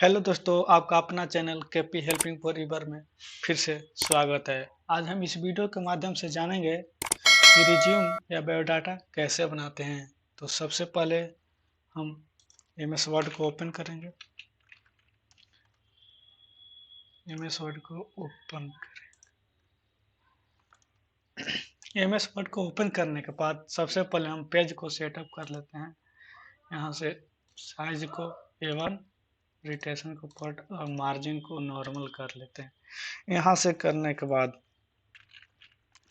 Hello दोस्तों, आपका अपना चैनल केपी हेल्पिंग फॉर ईबर में फिर से स्वागत है। आज हम इस वीडियो के माध्यम से जानेंगे कि रिज्यूम या बायोडाटा कैसे बनाते हैं। तो सबसे पहले हम एमएस वर्ड को ओपन करेंगे। एमएस वर्ड को ओपन एमएस वर्ड को ओपन करने के बाद सबसे पहले हम पेज को सेटअप कर लेते हैं। यहाँ से साइज को A1, रोटेशन को पॉट और मार्जिन को नॉर्मल कर लेते हैं। यहाँ से करने के बाद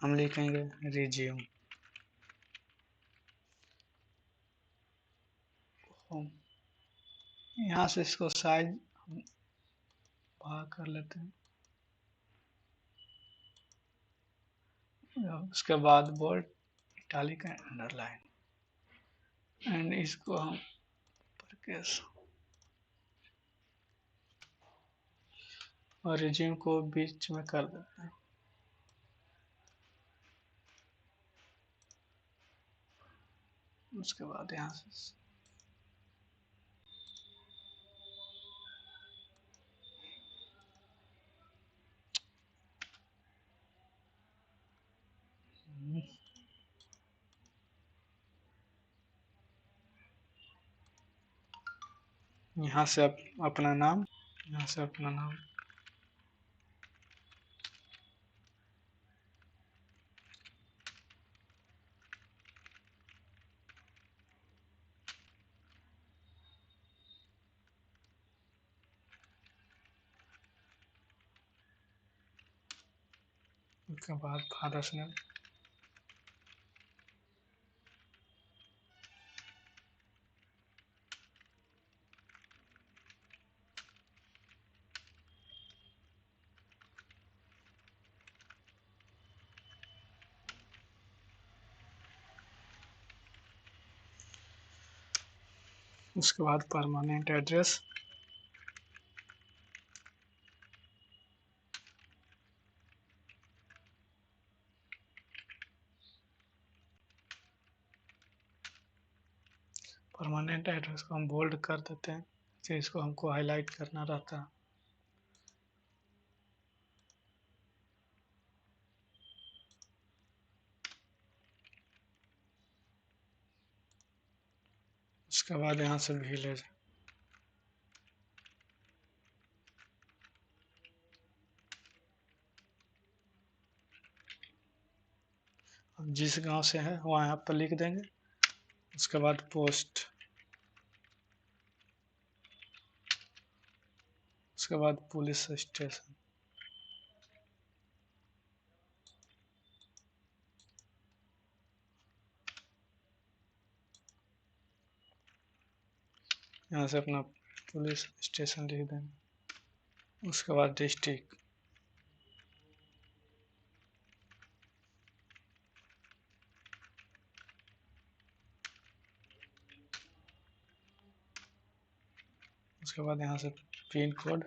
हम लिखेंगे रिज्यूम। यहाँ से इसको साइज हम बड़ा कर लेते हैं। उसके बाद bold, italic and underline and इसको हम परकेस और रिज्यूम को बीच में कर देते हैं। उसके बाद यहाँ से यहाँ से अपना नाम, यहाँ से अपना नाम, उसके बाद फादर्स नेम, उसके बाद परमानेंट एड्रेस, परमानेंट एड्रेस को हम बोल्ड कर देते हैं, फिर इसको हमको हाईलाइट करना रहता है। उसके बाद यहाँ से विलेज, जिस गांव से है वहाँ यहाँ पर लिख देंगे। उसके बाद पोस्ट, उसके बाद पुलिस स्टेशन, यहाँ से अपना पुलिस स्टेशन लिख देंगे। उसके बाद डिस्ट्रिक्ट, उसके बाद यहाँ से पिन कोड,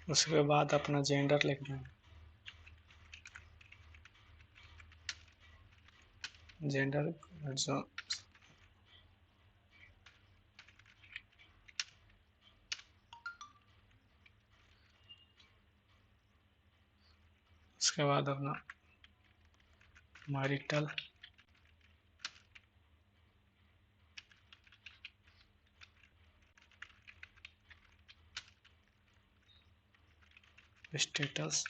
उसके बाद अपना जेंडर लिख देंगे, जेंडर जो उसके बाद अपना मैरिटल, स्टेटस,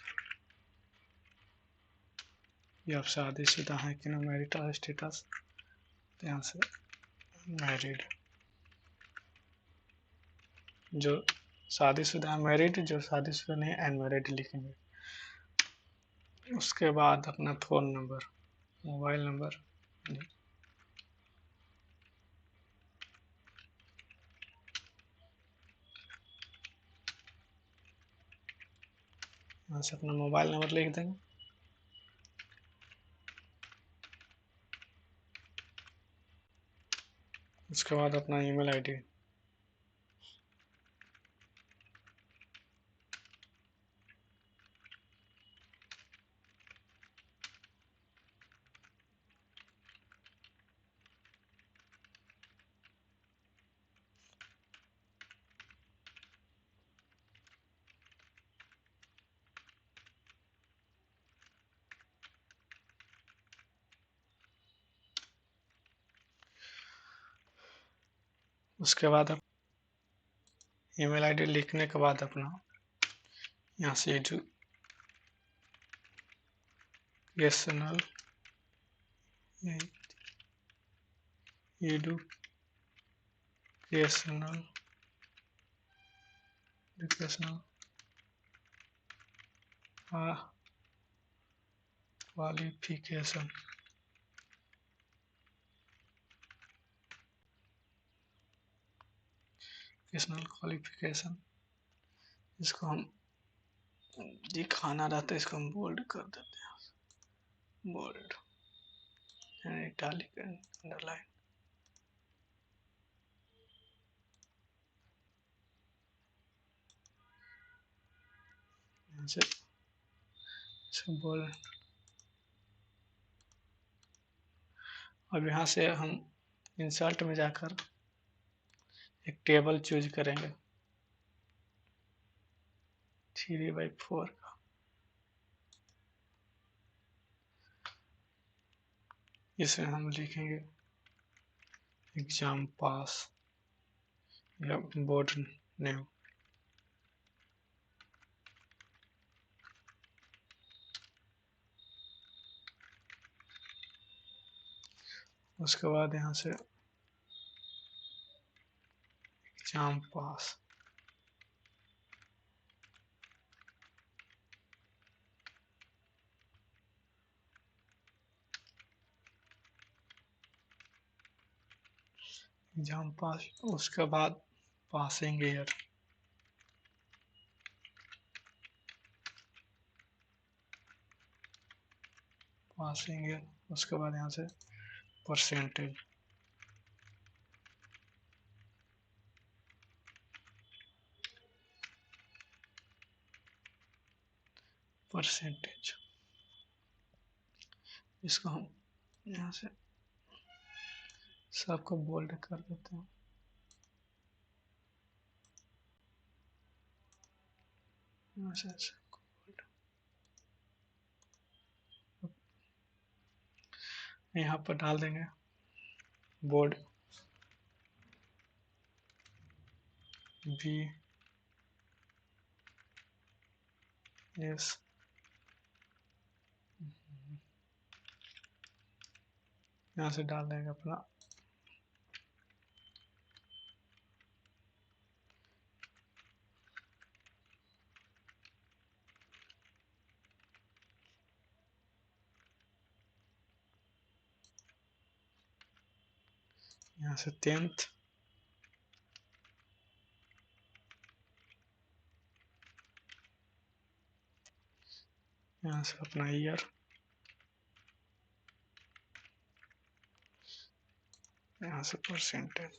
ये आप शादीशुदा हैं कि ना, मैरिटल स्टेटस, तो यहाँ से मैरिड, जो शादीशुदा है मैरिड, जो शादीशुदा नहीं अनमैरिड लिखेंगे। उसके बाद अपना फ़ोन नंबर, मोबाइल नंबर, यहाँ से अपना मोबाइल नंबर लिख देंगे। उसके बाद अपना ईमेल आईडी, उसके बाद आप ईमेल आईडी लिखने के बाद अपना यहाँ से educational educational educational qualification educational qualification, इसको हम दिखाना रहता है, इसको हम बोल्ड कर देते हैं, बोल्ड इटैलिक अंडरलाइन। बोल्ड। अब यहाँ से हम इंसर्ट में जाकर एक टेबल चूज करेंगे 3/4 का। इसमें हम लिखेंगे एग्जाम पास या बोर्ड नेम। उसके बाद यहाँ से एग्जाम पास, एग्जाम पास। उसके बाद पासिंग ईयर, पासिंग ईयर। उसके बाद यहाँ से परसेंटेज, परसेंटेज। इसको हम यहाँ से सबको बोल्ड कर देते हैं। यहाँ से सबको बोल्ड, यहाँ पर डाल देंगे बोर्ड BS। यहाँ से डाल देंगे अपना यहाँ से 10th, यहाँ से अपना ईयर, यहाँ से परसेंटेज।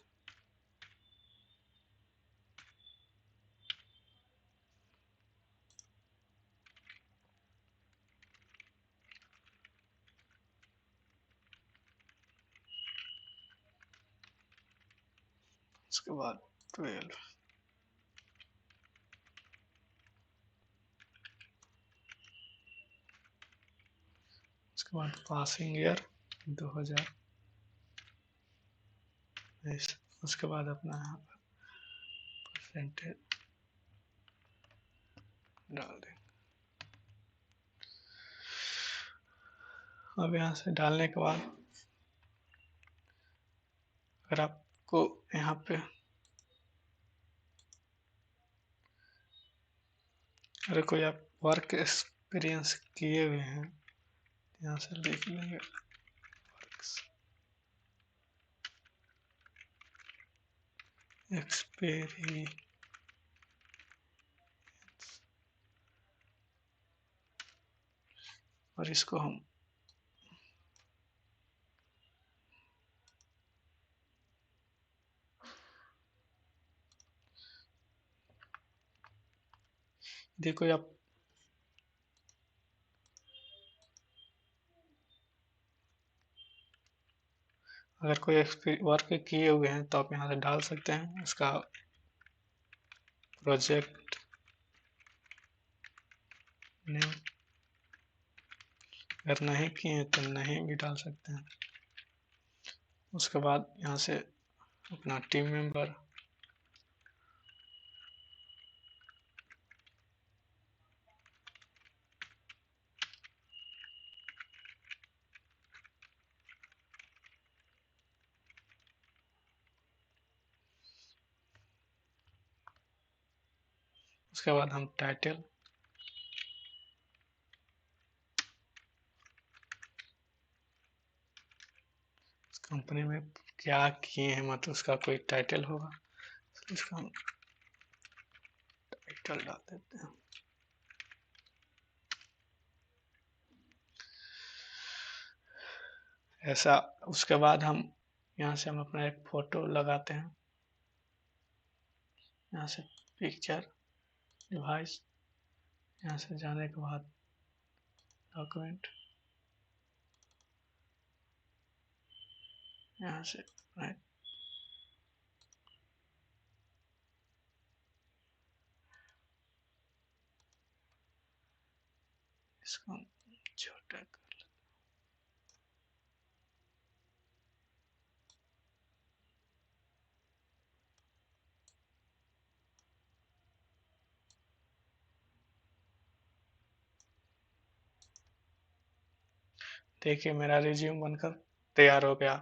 उसके बाद 12, उसके बाद पासिंग ईयर 2020। उसके बाद अपना यहाँ पर परसेंटेज डाल दें। अब यहाँ से डालने के बाद अगर आपको यहाँ पे अगर कोई आप वर्क एक्सपीरियंस किए हुए हैं, यहाँ से लिख लेंगे एक्सपीरियंस। और इसको हम देखो, आप अगर कोई वर्क किए हुए हैं तो आप यहाँ से डाल सकते हैं इसका प्रोजेक्ट नेम। अगर नहीं किए तो नहीं भी डाल सकते हैं। उसके बाद यहाँ से अपना टीम मेंबर, उसके बाद हम टाइटल, कंपनी में क्या किए हैं मतलब उसका कोई टाइटल होगा, इसका हम टाइटल डाल देते हैं। ऐसा उसके बाद हम यहाँ से हम अपना एक फोटो लगाते हैं, यहाँ से पिक्चर डिवाइस, यहाँ से जाने के बाद डॉक्यूमेंट, यहाँ से राइट, इसको हम छोटा कर, देखिए मेरा रिज्यूम बनकर तैयार हो गया।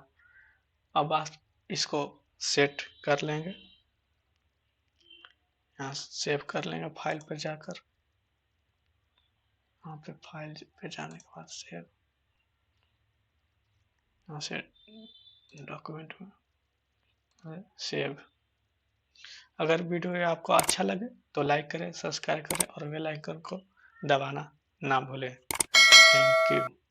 अब आप इसको सेट कर लेंगे, यहाँ सेव कर लेंगे फाइल पर जाकर, यहाँ पे फाइल पे जाने के बाद सेव, यहाँ से डॉक्यूमेंट में सेव। अगर वीडियो आपको अच्छा लगे तो लाइक करें, सब्सक्राइब करें और बेल आइकन को दबाना ना भूलें। Thank you.